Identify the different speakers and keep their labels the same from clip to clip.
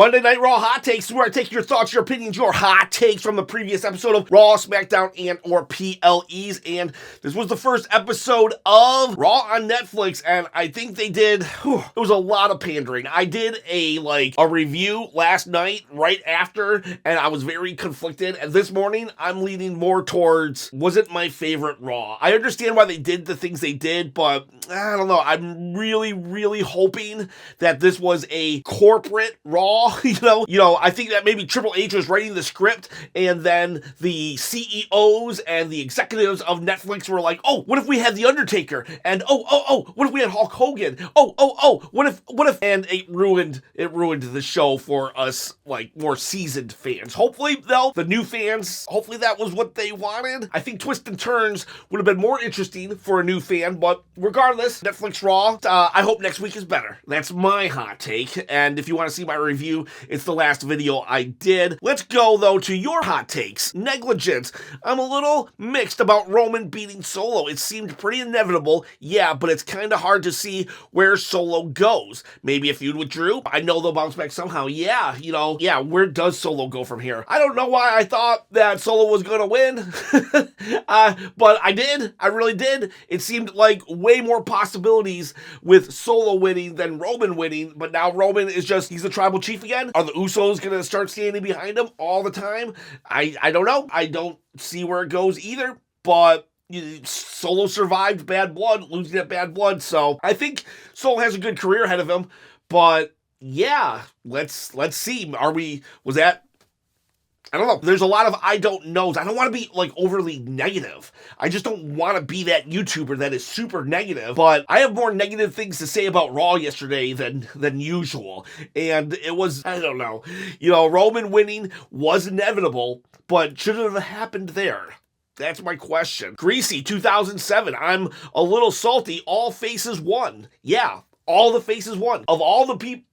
Speaker 1: Monday Night Raw Hot Takes, where I take your thoughts, your opinions, your hot takes from the previous episode of Raw, SmackDown, and or PLEs. And this was the first episode of Raw on Netflix, and I think they did, it was a lot of pandering. I did a review last night right after, and I was very conflicted. And this morning, I'm leaning more towards, wasn't my favorite Raw. I understand why they did the things they did, but I don't know. I'm really, really hoping that this was a corporate Raw. I think that maybe Triple H was writing the script, and then the CEOs and the executives of Netflix were like, oh, what if we had The Undertaker? And what if we had Hulk Hogan? What if, and it ruined the show for us, more seasoned fans. Hopefully, though, the new fans, hopefully that was what they wanted. I think twists and turns would have been more interesting for a new fan, but regardless, Netflix Raw, I hope next week is better. That's my hot take, and if you want to see my review, it's the last video I did. Let's go, though, to your hot takes. Negligence. I'm a little mixed about Roman beating Solo. It seemed pretty inevitable, yeah, but it's kind of hard to see where Solo goes. Maybe a feud with Drew? I know they'll bounce back somehow. Yeah, where does Solo go from here? I don't know why I thought that Solo was going to win, but I did. I really did. It seemed like way more possibilities with Solo winning than Roman winning, but now Roman is he's the tribal chief again? Are the Usos going to start standing behind him all the time? I don't know. I don't see where it goes either, but Solo survived bad blood, losing that bad blood, so I think Solo has a good career ahead of him, but yeah, let's see. I don't know. There's a lot of I don't knows. I don't want to be overly negative. I just don't want to be that YouTuber that is super negative. But I have more negative things to say about Raw yesterday than usual. And it was, I don't know. Roman winning was inevitable, but should it have happened there? That's my question. Greasy 2007. I'm a little salty. All faces won. Yeah. All the faces won. Of all the people,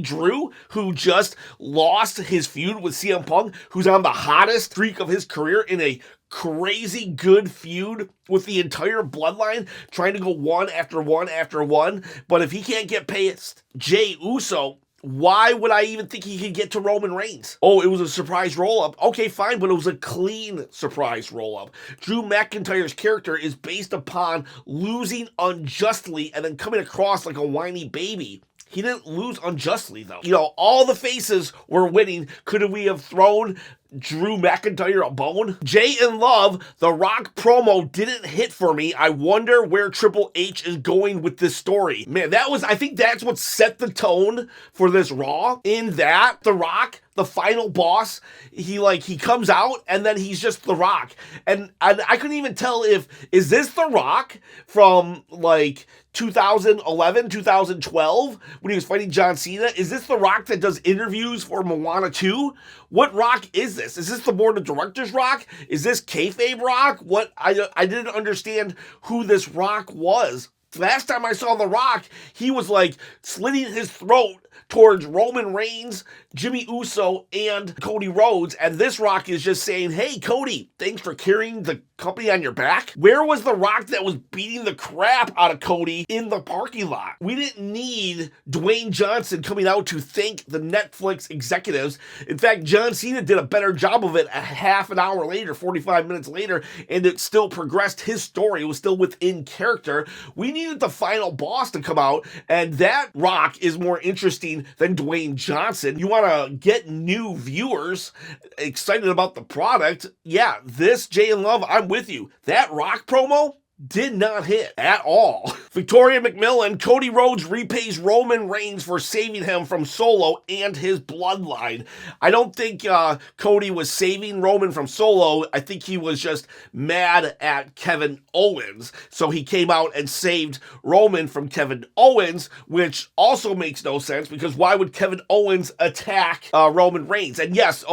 Speaker 1: Drew, who just lost his feud with CM Punk, who's on the hottest streak of his career in a crazy good feud with the entire Bloodline, trying to go one after one after one. But if he can't get past Jey Uso, why would I even think he could get to Roman Reigns? Oh, it was a surprise roll-up. Okay, fine, but it was a clean surprise roll-up. Drew McIntyre's character is based upon losing unjustly and then coming across like a whiny baby. He didn't lose unjustly, though. All the faces were winning. Could we have thrown Drew McIntyre a bone? Jay and Love, the Rock promo didn't hit for me. I wonder where Triple H is going with this story. Man, I think that's what set the tone for this Raw, in that The Rock, the final boss, he comes out and then he's just The Rock. And I couldn't even tell is this The Rock from 2011, 2012, when he was fighting John Cena? Is this The Rock that does interviews for Moana 2? What Rock is this? Is this the board of directors Rock? Is this kayfabe Rock? What? I didn't understand who this Rock was. Last time I saw The Rock, he was slitting his throat towards Roman Reigns, Jimmy Uso, and Cody Rhodes, and this Rock is just saying, hey, Cody, thanks for carrying the company on your back. Where was The Rock that was beating the crap out of Cody in the parking lot? We didn't need Dwayne Johnson coming out to thank the Netflix executives. In fact, John Cena did a better job of it a half an hour later, 45 minutes later, and it still progressed his story. It was still within character. We needed the final boss to come out, and that Rock is more interesting than Dwayne Johnson. You want to get new viewers excited about the product? Yeah, this Jay and Love, I'm with you. That Rock promo did not hit at all. Victoria McMillan, Cody Rhodes repays Roman Reigns for saving him from Solo and his bloodline. I don't think Cody was saving Roman from Solo. I think he was just mad at Kevin Owens. So he came out and saved Roman from Kevin Owens, which also makes no sense, because why would Kevin Owens attack Roman Reigns? And yes,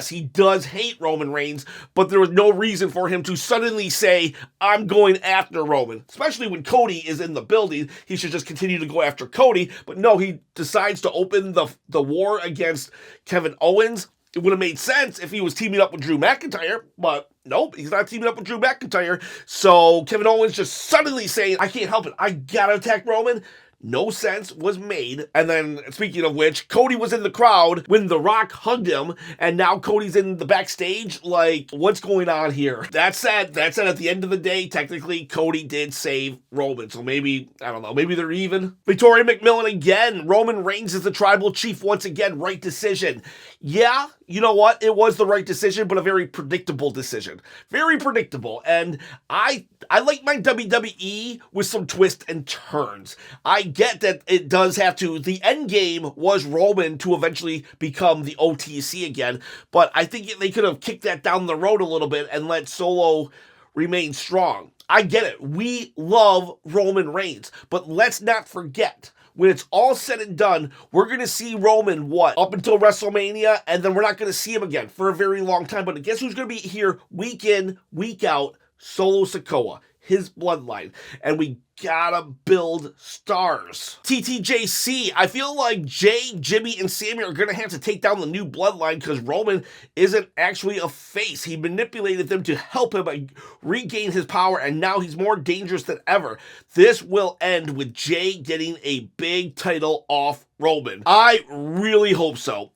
Speaker 1: he does hate Roman Reigns, but there was no reason for him to suddenly say, I'm going after Roman, especially when Cody is in the building. He should just continue to go after Cody, but no, he decides to open the war against Kevin Owens. It would have made sense if he was teaming up with Drew McIntyre, but nope, he's not teaming up with Drew McIntyre. So Kevin Owens just suddenly saying, I can't help it, I gotta attack Roman. No sense was made. And then, speaking of which, Cody was in the crowd when The Rock hugged him, and now Cody's in the backstage. Like, what's going on here? That said, at the end of the day, technically, Cody did save Roman. So maybe, I don't know, maybe they're even. Victoria McMillan again. Roman Reigns is the tribal chief once again. Right decision. Yeah, you know what? It was the right decision, but a very predictable decision. Very predictable. And I like my WWE with some twists and turns. I get that it does have to. The end game was Roman to eventually become the OTC again, but I think they could have kicked that down the road a little bit and let Solo remain strong. I get it. We love Roman Reigns, but let's not forget, when it's all said and done, we're going to see Roman, up until WrestleMania, and then we're not going to see him again for a very long time. But guess who's going to be here week in, week out? Solo Sikoa, his bloodline. And we gotta build stars. TTJC, I feel like Jay, Jimmy, and Sammy are gonna have to take down the new bloodline because Roman isn't actually a face. He manipulated them to help him regain his power, and now he's more dangerous than ever. This will end with Jay getting a big title off Roman. I really hope so.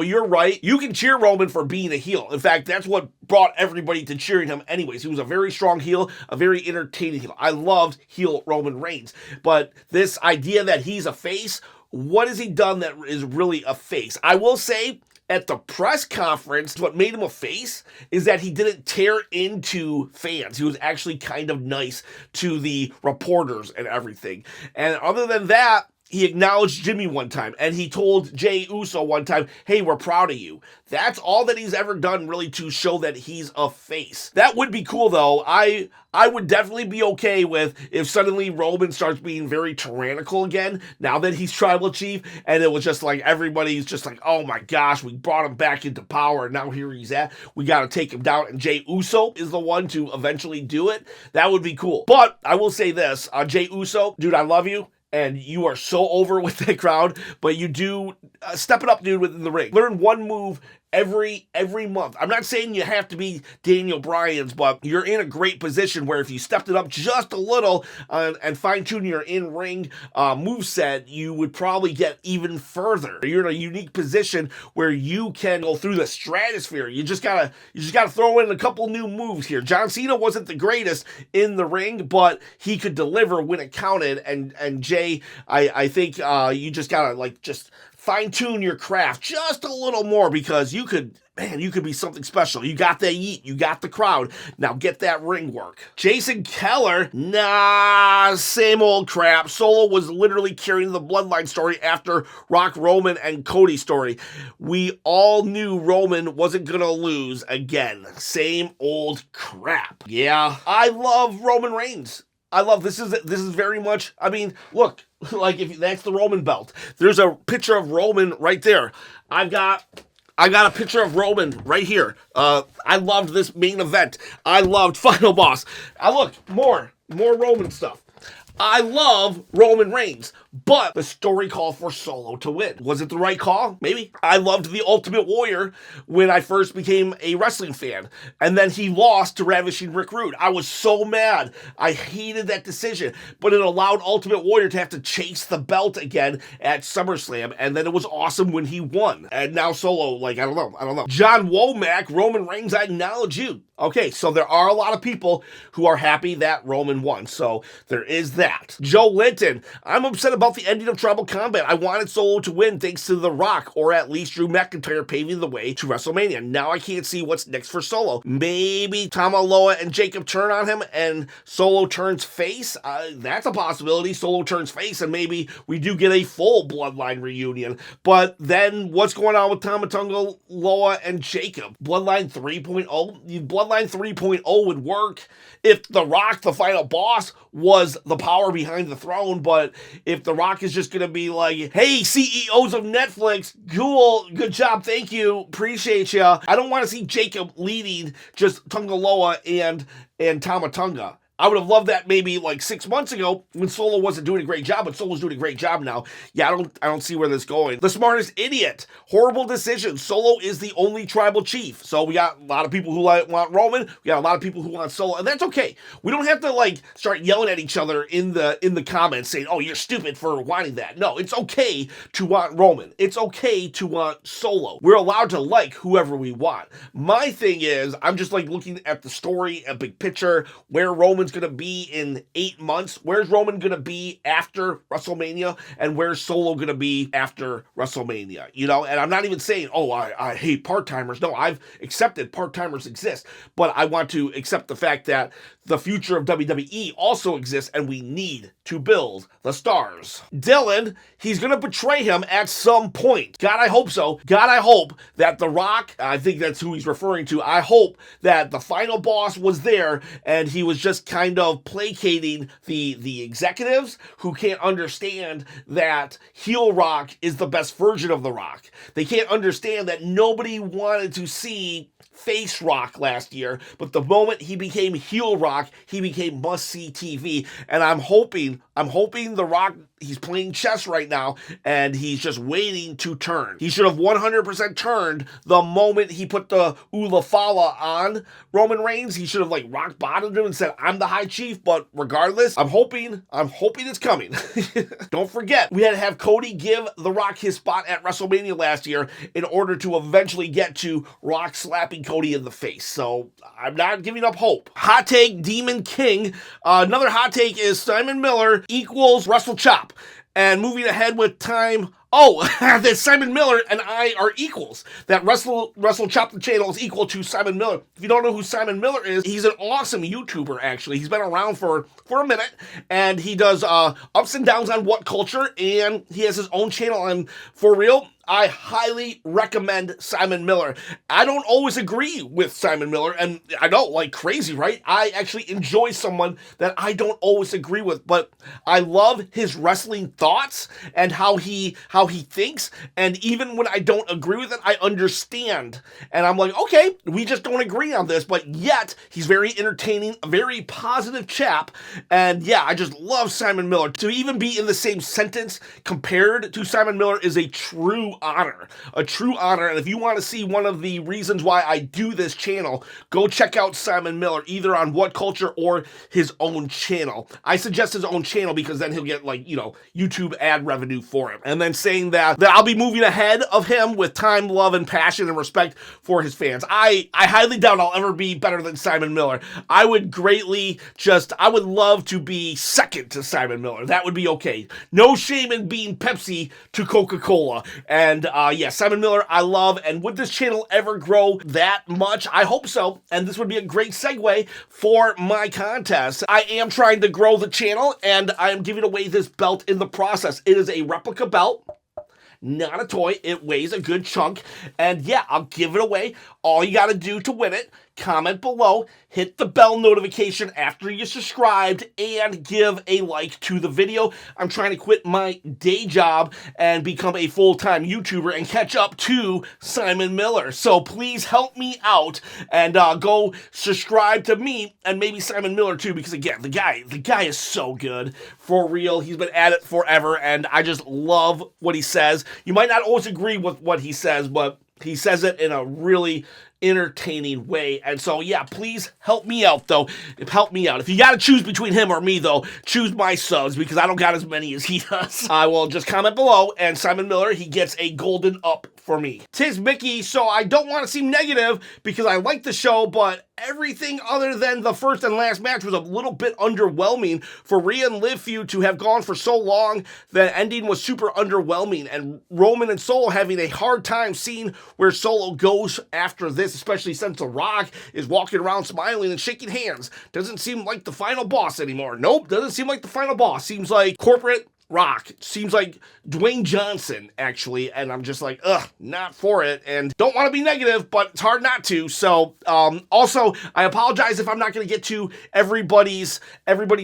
Speaker 1: You're right. You can cheer Roman for being a heel. In fact, that's what brought everybody to cheering him anyways. He was a very strong heel, a very entertaining heel. I loved heel Roman Reigns. But this idea that he's a face, what has he done that is really a face? I will say, at the press conference, what made him a face is that he didn't tear into fans. He was actually kind of nice to the reporters and everything. And other than that, he acknowledged Jimmy one time, and he told Jey Uso one time, hey, we're proud of you. That's all that he's ever done, really, to show that he's a face. That would be cool, though. I would definitely be okay with if suddenly Roman starts being very tyrannical again, now that he's tribal chief, and it was just like, everybody's just like, oh my gosh, we brought him back into power, and now here he's at. We got to take him down, and Jey Uso is the one to eventually do it. That would be cool. But I will say this, Jey Uso, dude, I love you. And you are so over with that crowd, but you do step it up, dude, within the ring. Learn one move every month. I'm not saying you have to be Daniel Bryan's, but you're in a great position where if you stepped it up just a little and fine-tune your in-ring moveset, you would probably get even further. You're in a unique position where you can go through the stratosphere. You just gotta throw in a couple new moves here. John Cena wasn't the greatest in the ring, but he could deliver when it counted. And Jay, I think you just gotta just fine-tune your craft just a little more, because you could be something special. You got the yeet, you got the crowd. Now get that ring work. Jason Keller, same old crap. Solo was literally carrying the bloodline story after Rock, Roman, and Cody story. We all knew Roman wasn't gonna lose again. Same old crap. Yeah, I love Roman Reigns. This is very much, I mean, look, like if that's the Roman belt. There's a picture of Roman right there. I got a picture of Roman right here. I loved this main event. I loved Final Boss. Look, more Roman stuff. I love Roman Reigns, but the story called for Solo to win. Was it the right call? Maybe. I loved The Ultimate Warrior when I first became a wrestling fan, and then he lost to Ravishing Rick Rude. I was so mad. I hated that decision, but it allowed Ultimate Warrior to have to chase the belt again at SummerSlam, and then it was awesome when he won. And now Solo, I don't know. John Womack, Roman Reigns, I acknowledge you. Okay, so there are a lot of people who are happy that Roman won, so there is that. Joe Linton, I'm upset about the ending of Tribal Combat. I wanted Solo to win thanks to The Rock, or at least Drew McIntyre paving the way to WrestleMania. Now I can't see what's next for Solo. Maybe Tama Loa and Jacob turn on him and Solo turns face? That's a possibility. Solo turns face and maybe we do get a full Bloodline reunion. But then what's going on with Tama Tonga Loa and Jacob? Bloodline 3.0? Bloodline 3.0 would work if The Rock, the final boss, was the power behind the throne. But if The Rock is just going to be like, hey, CEOs of Netflix, cool, good job, thank you, appreciate you. I don't want to see Jacob leading just Tonga Loa and Tama Tonga. I would have loved that maybe like 6 months ago when Solo wasn't doing a great job, but Solo's doing a great job now. Yeah, I don't see where this is going. The smartest idiot. Horrible decision. Solo is the only tribal chief. So we got a lot of people who want Roman. We got a lot of people who want Solo, and that's okay. We don't have to like start yelling at each other in the comments saying, "Oh, you're stupid for wanting that." No, it's okay to want Roman. It's okay to want Solo. We're allowed to like whoever we want. My thing is, I'm just like looking at the story, a big picture, where Roman's gonna be in 8 months. Where's Roman gonna be after WrestleMania, and where's Solo gonna be after WrestleMania? You know, and I'm not even saying, oh, I hate part-timers. No, I've accepted part-timers exist, but I want to accept the fact that the future of WWE also exists, and we need to build the stars. Dylan, he's gonna betray him at some point. God, I hope so. God, I hope that The Rock, I think that's who he's referring to, I hope that the final boss was there and he was just kind of placating the executives who can't understand that heel Rock is the best version of The Rock. They can't understand that nobody wanted to see face Rock last year, but the moment he became heel Rock, he became must-see TV, and I'm hoping The Rock, he's playing chess right now, and he's just waiting to turn. He should have 100% turned the moment he put the Ula Fala on Roman Reigns. He should have like rock bottomed him and said, "I'm the High Chief," but regardless, I'm hoping it's coming. Don't forget, we had to have Cody give The Rock his spot at WrestleMania last year in order to eventually get to Rock slapping Cody in the face. So I'm not giving up hope. Hot take, Demon King. Another hot take is Simon Miller equals Wrestle Chop. And moving ahead with time, that Simon Miller and I are equals. That Wrestle Chop the Channel is equal to Simon Miller. If you don't know who Simon Miller is, he's an awesome YouTuber, actually. He's been around for a minute, and he does ups and downs on What Culture, and he has his own channel, and for real, I highly recommend Simon Miller. I don't always agree with Simon Miller, and I know, like crazy, right? I actually enjoy someone that I don't always agree with, but I love his wrestling thoughts and how he thinks, and even when I don't agree with it, I understand. And I'm like, okay, we just don't agree on this, but yet he's very entertaining, a very positive chap, and yeah, I just love Simon Miller. To even be in the same sentence compared to Simon Miller is a true honor. And if you want to see one of the reasons why I do this channel, go check out Simon Miller, either on What Culture or his own channel. I suggest his own channel because then he'll get YouTube ad revenue for him. And then saying that I'll be moving ahead of him with time, love, and passion and respect for his fans. I highly doubt I'll ever be better than Simon Miller. I would love to be second to Simon Miller. That would be okay. No shame in being Pepsi to Coca-Cola. And Simon Miller, I love. And would this channel ever grow that much? I hope so. And this would be a great segue for my contest. I am trying to grow the channel, and I am giving away this belt in the process. It is a replica belt. Not a toy. It weighs a good chunk. And yeah, I'll give it away. All you got to do to win it, comment below, hit the bell notification after you subscribed, and give a like to the video. I'm trying to quit my day job and become a full-time YouTuber and catch up to Simon Miller. So please help me out and go subscribe to me and maybe Simon Miller too, because again, the guy is so good. For real, he's been at it forever, and I just love what he says. You might not always agree with what he says, but he says it in a really entertaining way. And so, yeah, please help me out, though. Help me out. If you got to choose between him or me, though, choose my subs, because I don't got as many as he does. I will just comment below, and Simon Miller, he gets a golden up for me. Tis Mickey, so I don't want to seem negative because I like the show, but everything other than the first and last match was a little bit underwhelming. For Rhea and Liv feud to have gone for so long, the ending was super underwhelming, and Roman and Solo having a hard time seeing where Solo goes after this, especially since The Rock is walking around smiling and shaking hands. Doesn't seem like the final boss anymore. Nope, doesn't seem like the final boss. Seems like corporate Rock. Seems like Dwayne Johnson, actually, and I'm just like, not for it, and don't want to be negative, but it's hard not to. So, also, I apologize if I'm not going to get to everybody's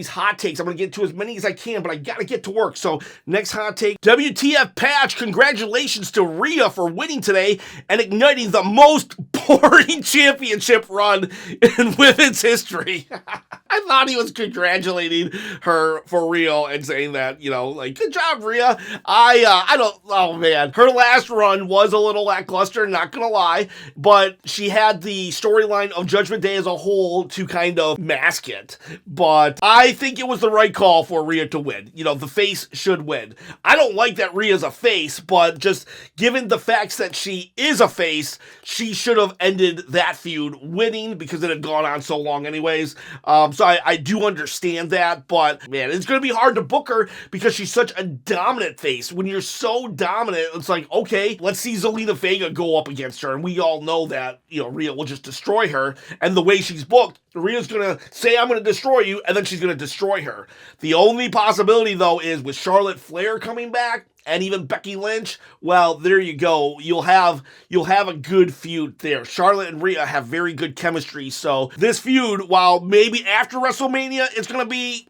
Speaker 1: hot takes. I'm going to get to as many as I can, but I got to get to work. So, next hot take, WTF Patch, congratulations to Rhea for winning today and igniting the most boring championship run in women's history. I thought he was congratulating her for real and saying that, like, good job, Rhea. I don't, oh man. Her last run was a little lackluster, not gonna lie, but she had the storyline of Judgment Day as a whole to kind of mask it. But I think it was the right call for Rhea to win. The face should win. I don't like that Rhea's a face, but just given the facts that she is a face, she should have ended that feud winning because it had gone on so long anyways. So I do understand that, but man, it's going to be hard to book her because she's such a dominant face. When you're so dominant, it's like, okay, let's see Zelina Vega go up against her, and we all know that, Rhea will just destroy her, and the way she's booked, Rhea's going to say, I'm going to destroy you, and then she's going to destroy her. The only possibility, though, is with Charlotte Flair coming back, and even Becky Lynch, well, there you go. You'll have a good feud there. Charlotte and Rhea have very good chemistry, so this feud, while maybe after WrestleMania, it's going to be,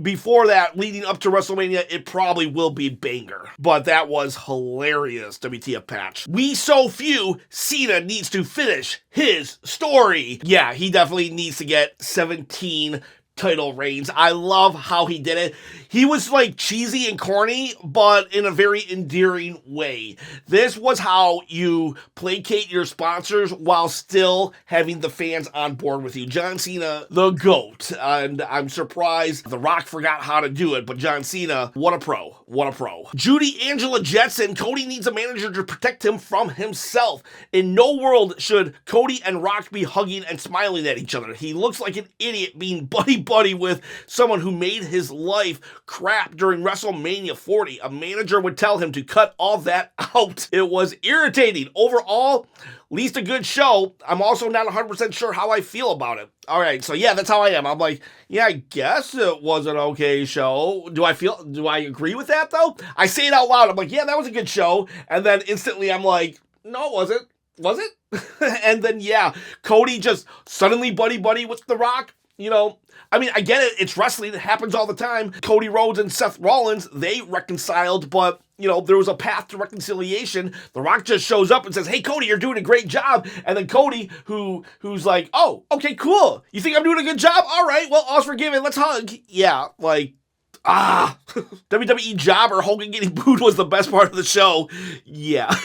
Speaker 1: before that, leading up to WrestleMania, it probably will be banger. But that was hilarious, WTF patch. We so few, Cena needs to finish his story. Yeah, he definitely needs to get 17 title reigns. I love how he did it. He was like cheesy and corny, but in a very endearing way. This was how you placate your sponsors while still having the fans on board with you. John Cena, the GOAT. And I'm surprised The Rock forgot how to do it, but John Cena, what a pro. What a pro. Judy Angela Jetson, Cody needs a manager to protect him from himself. In no world should Cody and Rock be hugging and smiling at each other. He looks like an idiot being buddy with someone who made his life crap during WrestleMania 40. A manager would tell him to cut all that out. It was irritating. Overall, at least a good show. I'm also not 100% sure how I feel about it. All right, so yeah, that's how I am. I'm like, yeah, I guess it was an okay show. Do I agree with that, though? I say it out loud. I'm like, yeah, that was a good show. And then instantly I'm like, no, it wasn't. Was it? And then, yeah, Cody just suddenly buddy with The Rock. I mean, I get it. It's wrestling. It happens all the time. Cody Rhodes and Seth Rollins, they reconciled, but, there was a path to reconciliation. The Rock just shows up and says, hey, Cody, you're doing a great job. And then Cody, who's like, oh, okay, cool. You think I'm doing a good job? All right, well, all's forgiven. Let's hug. Yeah, like, WWE jobber Hogan getting booed was the best part of the show. Yeah,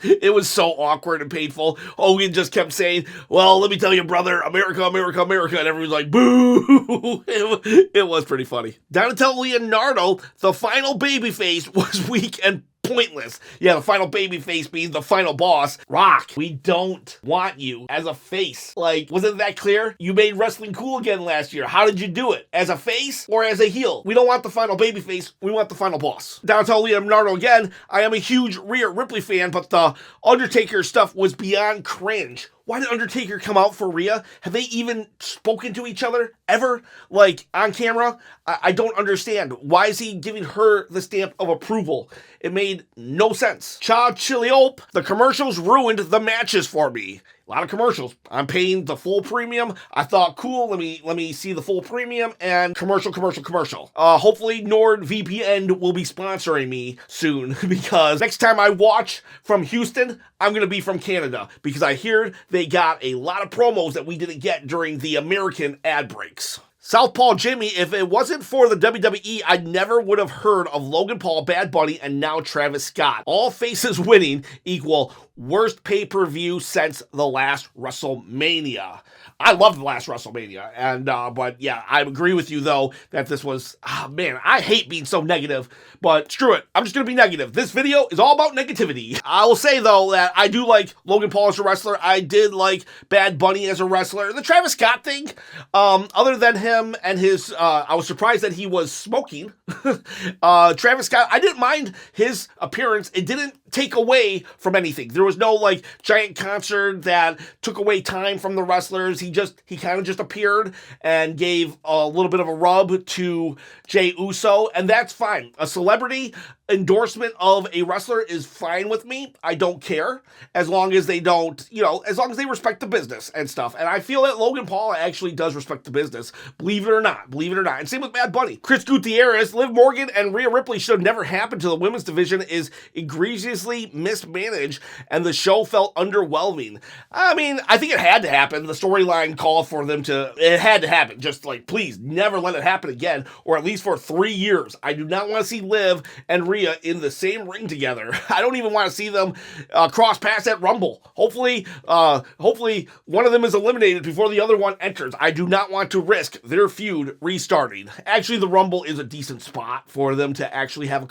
Speaker 1: it was so awkward and painful. Hogan just kept saying, well, let me tell you, brother, America, America, America. And everyone's like, boo. It was pretty funny. Donatello Leonardo, the final babyface, was weak and pointless. Yeah, the final babyface being the final boss. Rock, we don't want you as a face. Like, wasn't that clear? You made wrestling cool again last year. How did you do it? As a face or as a heel? We don't want the final babyface. We want the final boss. Donatello Leonardo again. I am a huge Rhea Ripley fan, but the Undertaker stuff was beyond cringe. Why did Undertaker come out for Rhea? Have they even spoken to each other ever? Like, on camera? I don't understand. Why is he giving her the stamp of approval? It made no sense. Cha Chiliope, the commercials ruined the matches for me. A lot of commercials. I'm paying the full premium. I thought, cool, let me see the full premium, and commercial. Hopefully NordVPN will be sponsoring me soon, because next time I watch from Houston, I'm going to be from Canada, because I hear they got a lot of promos that we didn't get during the American ad breaks. Southpaw Jimmy, if it wasn't for the WWE, I never would have heard of Logan Paul, Bad Bunny, and now Travis Scott. All faces winning equal worst pay-per-view since the last WrestleMania. I love the last WrestleMania, and but yeah, I agree with you though that this was, man, I hate being so negative, but screw it, I'm just gonna be negative. This video is all about negativity. I will say though that I do like Logan Paul as a wrestler. I did like Bad Bunny as a wrestler. The Travis Scott thing, other than him and his, I was surprised that he was smoking. Travis Scott, I didn't mind his appearance. It didn't take away from anything. There was no like giant concert that took away time from the wrestlers. He kind of just appeared and gave a little bit of a rub to Jey Uso, and that's fine. A celebrity, endorsement of a wrestler is fine with me. I don't care as long as they don't, as long as they respect the business and stuff. And I feel that Logan Paul actually does respect the business, believe it or not. And same with Bad Bunny. Chris Gutierrez, Liv Morgan, and Rhea Ripley should have never happened to the women's division is egregiously mismanaged, and the show felt underwhelming. I mean, I think it had to happen. The storyline called for them to, it had to happen. Just like, please, never let it happen again, or at least for 3 years. I do not want to see Liv and Rhea in the same ring together. I don't even want to see them cross paths at Rumble. Hopefully one of them is eliminated before the other one enters. I do not want to risk their feud restarting. Actually, the Rumble is a decent spot for them to actually have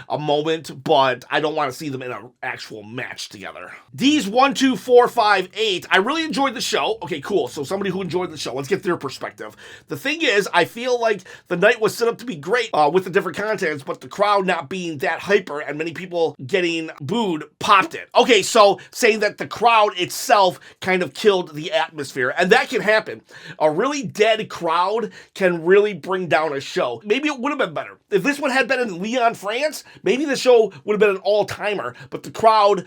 Speaker 1: a moment, but I don't want to see them in an actual match together. D's 1, 2, 4, 5, 8. I really enjoyed the show. Okay, cool. So somebody who enjoyed the show. Let's get their perspective. The thing is, I feel like the night was set up to be great with the different contents, but the crowd not being that hyper and many people getting booed popped it. Okay, so saying that the crowd itself kind of killed the atmosphere, and that can happen. A really dead crowd can really bring down a show. Maybe it would have been better. If this one had been in Lyon, France, maybe the show would have been an all-timer, but the crowd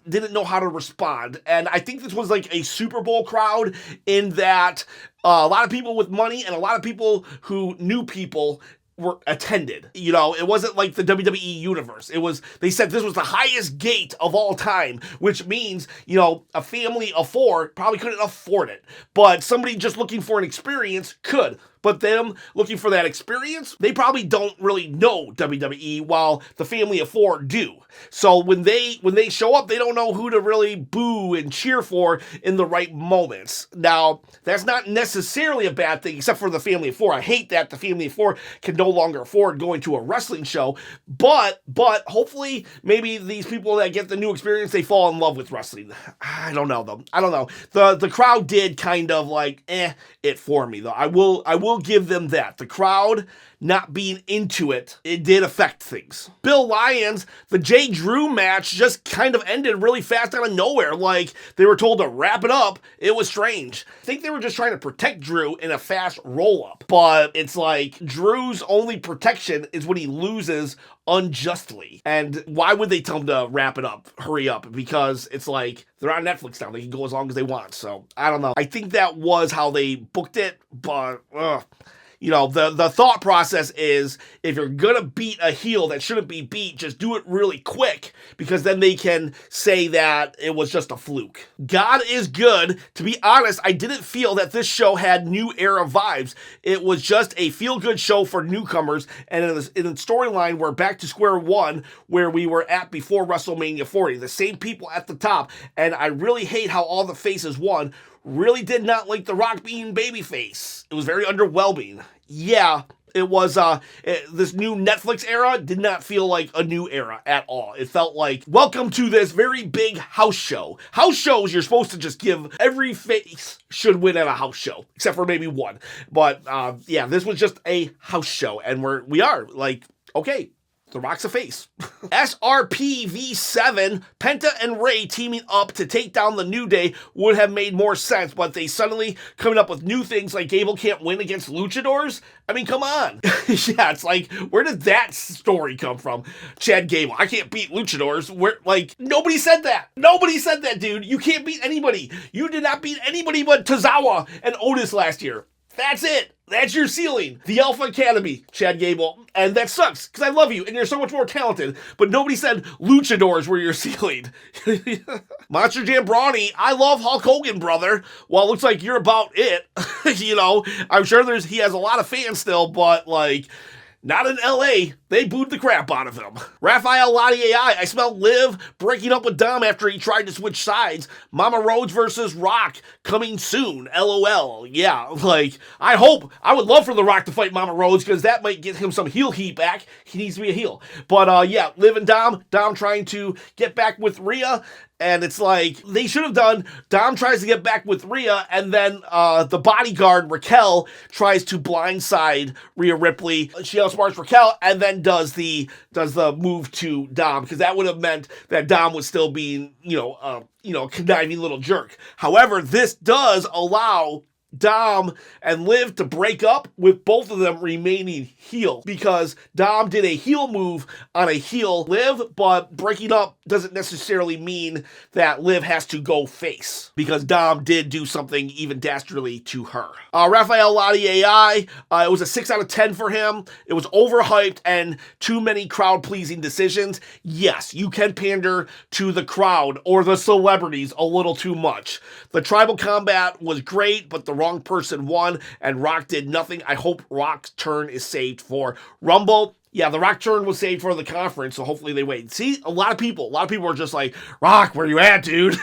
Speaker 1: didn't know how to respond. And I think this was like a Super Bowl crowd in that a lot of people with money and a lot of people who knew people were attended. It wasn't like the WWE universe. They said this was the highest gate of all time, which means, a family of 4 probably couldn't afford it, but somebody just looking for an experience could. But them looking for that experience, they probably don't really know WWE, while the family of 4 do. So when they show up, they don't know who to really boo and cheer for in the right moments. Now, that's not necessarily a bad thing, except for the family of 4. I hate that the family of 4 can no longer afford going to a wrestling show. But hopefully, maybe these people that get the new experience, they fall in love with wrestling. I don't know, though. I don't know. The crowd did kind of like, it for me, though. I will give them that. The crowd not being into it did affect things. Bill Lyons, the Jay Drew match just kind of ended really fast out of nowhere. Like, they were told to wrap it up. It was strange. I think they were just trying to protect Drew in a fast roll-up. But it's like, Drew's only protection is when he loses unjustly. And why would they tell him to wrap it up, hurry up? Because it's like, they're on Netflix now. They can go as long as they want. So, I don't know. I think that was how they booked it, but, the thought process is, if you're gonna beat a heel that shouldn't be beat, just do it really quick, because then they can say that it was just a fluke. God is good. To be honest, I didn't feel that this show had new era vibes. It was just a feel-good show for newcomers, and in the storyline, we're back to square one where we were at before WrestleMania 40. The same people at the top, and I really hate how all the faces won. Really did not like The Rock being babyface. It was very underwhelming. Yeah, it was, this new Netflix era did not feel like a new era at all. It felt like, welcome to this very big house show. House shows, you're supposed to just give every face should win at a house show, except for maybe one. But, this was just a house show, and we are like, okay, The Rock's a face. SRP V7, Penta and Ray teaming up to take down the New Day would have made more sense, but they suddenly coming up with new things like Gable can't win against luchadors? I mean, come on. Yeah, it's like, where did that story come from? Chad Gable, I can't beat luchadors. Nobody said that. Nobody said that, dude. You can't beat anybody. You did not beat anybody but Tozawa and Otis last year. That's it. That's your ceiling. The Alpha Academy, Chad Gable. And that sucks, because I love you, and you're so much more talented. But nobody said luchadors were your ceiling. Monster Jam Brawny, I love Hulk Hogan, brother. Well, it looks like you're about it. I'm sure he has a lot of fans still, but, not in LA. They booed the crap out of him. Raphael Lottie AI, I smell Liv breaking up with Dom after he tried to switch sides. Mama Rhodes versus Rock coming soon. LOL. Yeah, I would love for The Rock to fight Mama Rhodes, because that might get him some heel heat back. He needs to be a heel. But Liv and Dom trying to get back with Rhea. And it's like, they should have done, Dom tries to get back with Rhea, and then the bodyguard, Raquel, tries to blindside Rhea Ripley. She outsmarts Raquel, and then does the move to Dom, because that would have meant that Dom was still being, a conniving little jerk. However, this does allow Dom and Liv to break up with both of them remaining heel, because Dom did a heel move on a heel Liv, but breaking up doesn't necessarily mean that Liv has to go face, because Dom did do something even dastardly to her. Raphael Lottie AI, it was a 6 out of 10 for him. It was overhyped and too many crowd-pleasing decisions. Yes, you can pander to the crowd or the celebrities a little too much. The tribal combat was great, but the wrong person won, and Rock did nothing. I hope Rock's turn is saved for Rumble. Yeah, the Rock turn was saved for the conference, so hopefully they wait. See, a lot of people are just like, Rock, where you at, dude?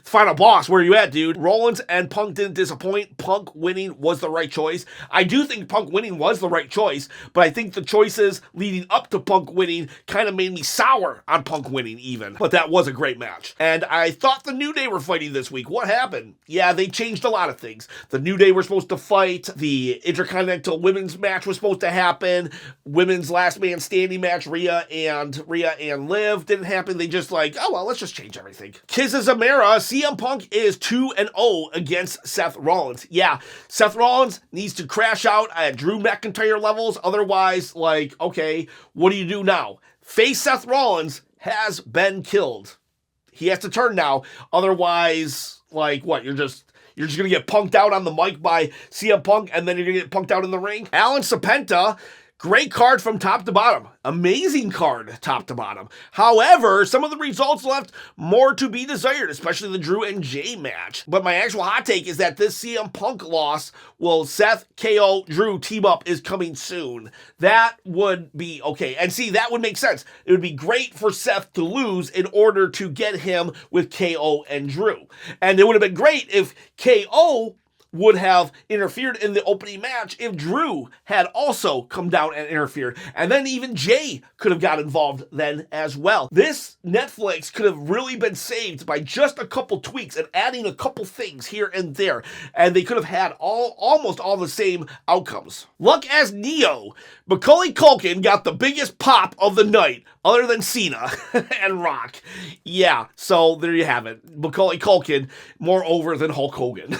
Speaker 1: Final boss, where you at, dude? Rollins and Punk didn't disappoint. Punk winning was the right choice. I do think Punk winning was the right choice, but I think the choices leading up to Punk winning kind of made me sour on Punk winning even. But that was a great match. And I thought the New Day were fighting this week. What happened? Yeah, they changed a lot of things. The New Day were supposed to fight. The Intercontinental Women's match was supposed to happen. Women's last man standing match, Rhea and Liv, didn't happen. They just like, oh well, let's just change everything. Kisses Amara, CM Punk is 2-0 against Seth Rollins. Yeah, Seth Rollins needs to crash out at Drew McIntyre levels. Otherwise, like, okay, what do you do now? Face Seth Rollins has been killed. He has to turn now. Otherwise, like, what? You're just gonna get punked out on the mic by CM Punk, and then you're gonna get punked out in the ring. Alan Serpenta, great card from top to bottom. Amazing card top to bottom. However, some of the results left more to be desired, especially the Drew and Jay match. But my actual hot take is that this CM Punk loss, will Seth, KO, Drew team up, is coming soon. That would be okay. And see, that would make sense. It would be great for Seth to lose in order to get him with KO and Drew. And it would have been great if KO would have interfered in the opening match if Drew had also come down and interfered. And then even Jay could have got involved then as well. This Netflix could have really been saved by just a couple tweaks and adding a couple things here and there. And they could have had almost all the same outcomes. Luck as Neo, Macaulay Culkin got the biggest pop of the night, other than Cena and Rock. Yeah, so there you have it. Macaulay Culkin, more over than Hulk Hogan.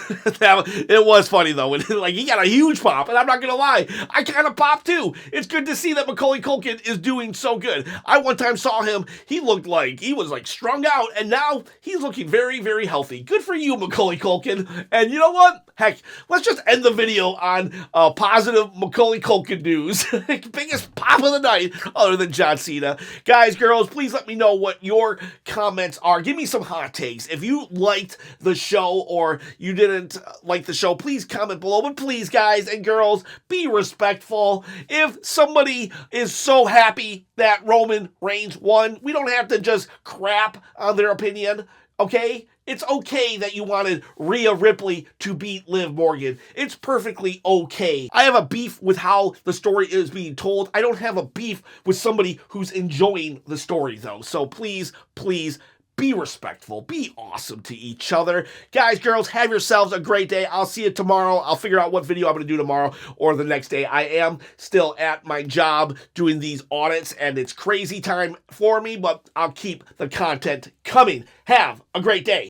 Speaker 1: It was funny though, like he got a huge pop, and I'm not gonna lie, I kind of popped too. It's good to see that Macaulay Culkin is doing so good. I one time saw him, he looked like he was like strung out, and now he's looking very, very healthy. Good for you, Macaulay Culkin. And you know what? Heck, let's just end the video on positive Macaulay Culkin news. Biggest pop of the night, other than John Cena. Guys, girls, please let me know what your comments are. Give me some hot takes. If you liked the show or you didn't like the show, please comment below. But please, guys and girls, be respectful. If somebody is so happy that Roman Reigns won, we don't have to just crap on their opinion, okay? It's okay that you wanted Rhea Ripley to beat Liv Morgan. It's perfectly okay. I have a beef with how the story is being told. I don't have a beef with somebody who's enjoying the story, though. So please, please, be respectful. Be awesome to each other. Guys, girls, have yourselves a great day. I'll see you tomorrow. I'll figure out what video I'm going to do tomorrow or the next day. I am still at my job doing these audits, and it's crazy time for me, but I'll keep the content coming. Have a great day.